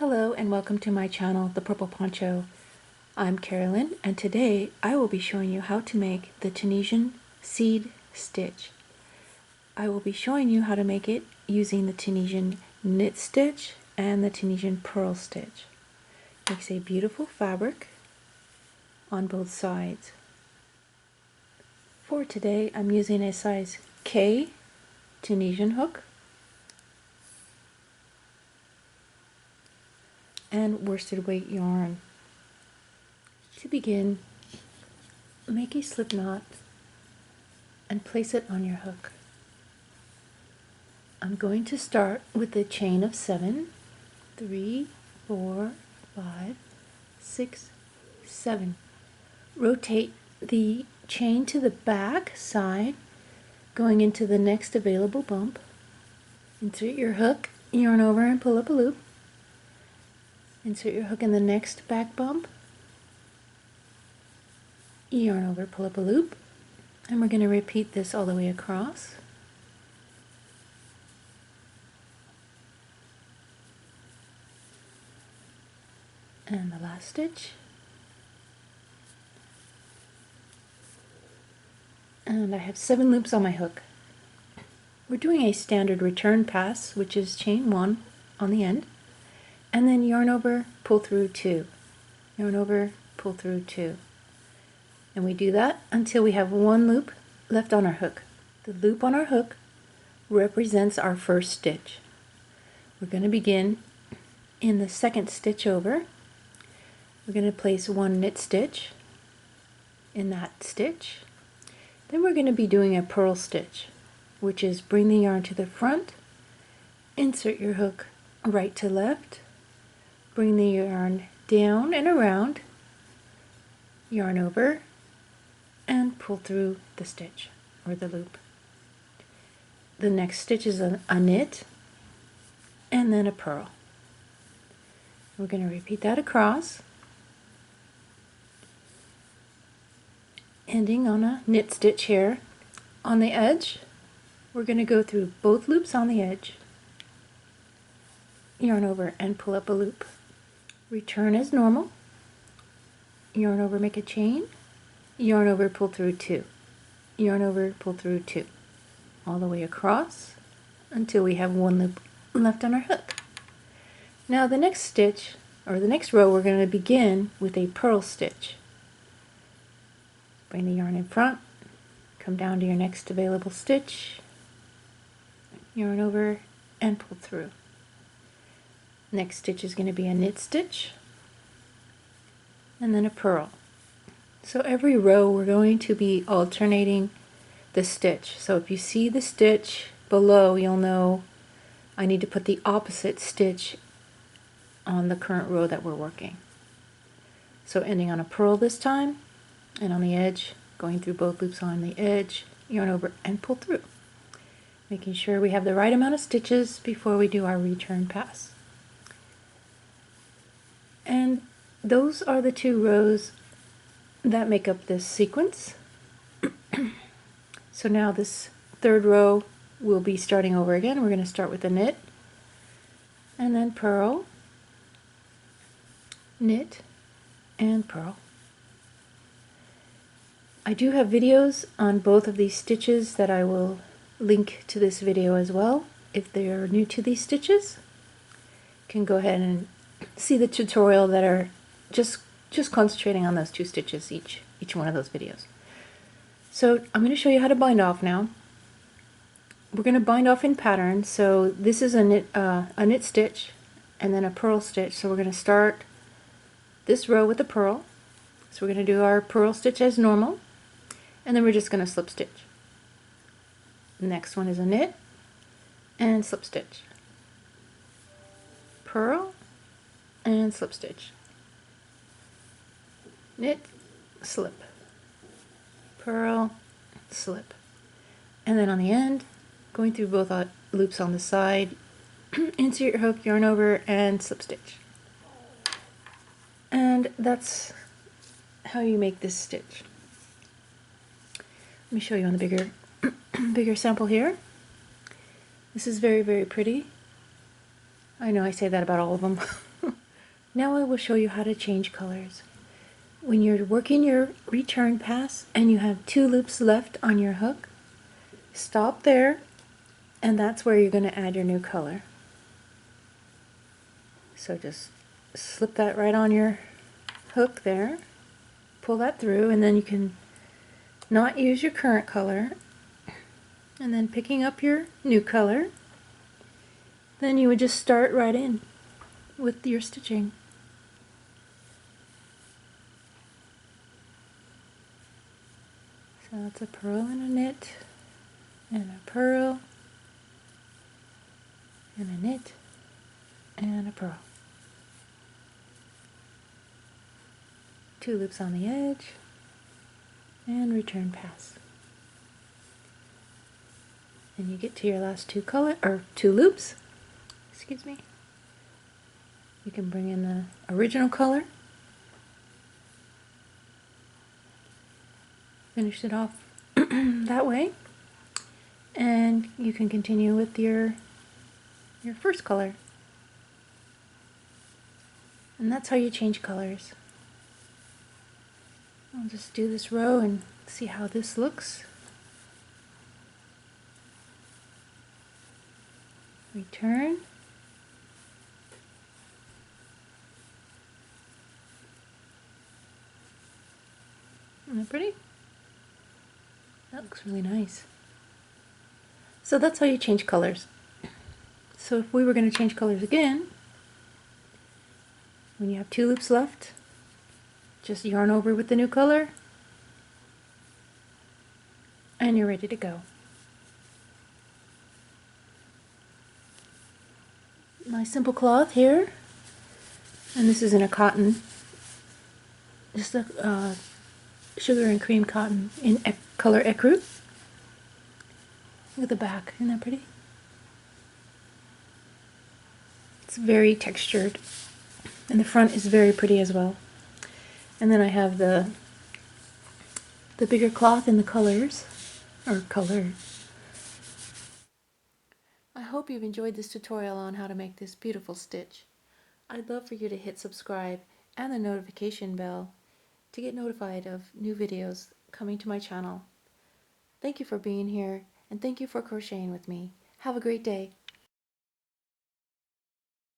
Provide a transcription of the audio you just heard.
Hello and welcome to my channel, The Purple Poncho. I'm Carolyn and today I will be showing you how to make the Tunisian Seed Stitch. I will be showing you how to make it using the Tunisian Knit Stitch and the Tunisian Purl Stitch. It makes a beautiful fabric on both sides. For today I'm using a size K Tunisian hook and worsted weight yarn. To begin, make a slip knot and place it on your hook. I'm going to start with a chain of 7, 3, 4, 5, 6, 7. Rotate the chain to the back side, going into the next available bump. Insert your hook, yarn over and pull up a loop. Insert your hook in the next back bump, yarn over, pull up a loop, and we're going to repeat this all the way across. And the last stitch. And I have 7 loops on my hook. We're doing a standard return pass, which is chain 1 on the end, and then yarn over, pull through 2. Yarn over, pull through 2. And we do that until we have 1 loop left on our hook. The loop on our hook represents our first stitch. We're going to begin in the second stitch over. We're going to place 1 knit stitch in that stitch. Then we're going to be doing a purl stitch, which is bring the yarn to the front, insert your hook right to left, bring the yarn down and around, yarn over, and pull through the stitch or the loop. The next stitch is a knit and then a purl. We're going to repeat that across, ending on a knit stitch here. On the edge, we're going to go through both loops on the edge, yarn over and pull up a loop. Return as normal, yarn over, make a chain, yarn over, pull through 2, yarn over, pull through 2, all the way across until we have 1 loop left on our hook. Now the next stitch, or the next row, we're going to begin with a purl stitch. Bring the yarn in front, come down to your next available stitch, yarn over and pull through. Next stitch is going to be a knit stitch and then a purl. So every row we're going to be alternating the stitch. So if you see the stitch below, you'll know I need to put the opposite stitch on the current row that we're working. So ending on a purl this time, and on the edge, going through both loops on the edge, yarn over and pull through. Making sure we have the right amount of stitches before we do our return pass. And those are the 2 rows that make up this sequence. So now this 3rd row we'll be starting over again. We're going to start with a knit and then purl, knit, and purl. I do have videos on both of these stitches that I will link to this video as well. If they are new to these stitches, you can go ahead and see the tutorial that are just concentrating on those 2 stitches each one of those videos. So I'm going to show you how to bind off now. We're going to bind off in patterns. So this is a knit stitch and then a purl stitch. So we're going to start this row with a purl. So we're going to do our purl stitch as normal, and then we're just going to slip stitch. The next one is a knit and slip stitch, purl and slip stitch, knit, slip, purl, slip, and then on the end, going through both loops on the side, insert your hook, yarn over, and slip stitch. And that's how you make this stitch. Let me show you on the bigger sample here. This is very, very pretty. I know I say that about all of them. Now I will show you how to change colors. When you're working your return pass and you have 2 loops left on your hook, stop there, and that's where you're going to add your new color. So just slip that right on your hook there, pull that through, and then you can not use your current color, and then picking up your new color, then you would just start right in with your stitching. So that's a purl and a knit, and a purl, and a knit, and a purl. 2 loops on the edge, and return pass. And you get to your last 2 loops. Excuse me. You can bring in the original color, finish it off that way, and you can continue with your first color. And that's how you change colors. I'll just do this row and see how this looks. Return. Isn't that pretty? That looks really nice. So that's how you change colors. So if we were going to change colors again, when you have 2 loops left, just yarn over with the new color, and you're ready to go. My simple cloth here, and this is in a cotton, just a sugar and cream cotton in color ecru. Look at the back, isn't that pretty? It's very textured, and the front is very pretty as well. And then I have the bigger cloth in the colors, or colors. I hope you've enjoyed this tutorial on how to make this beautiful stitch. I'd love for you to hit subscribe and the notification bell to get notified of new videos coming to my channel. Thank you for being here, and thank you for crocheting with me. Have a great day.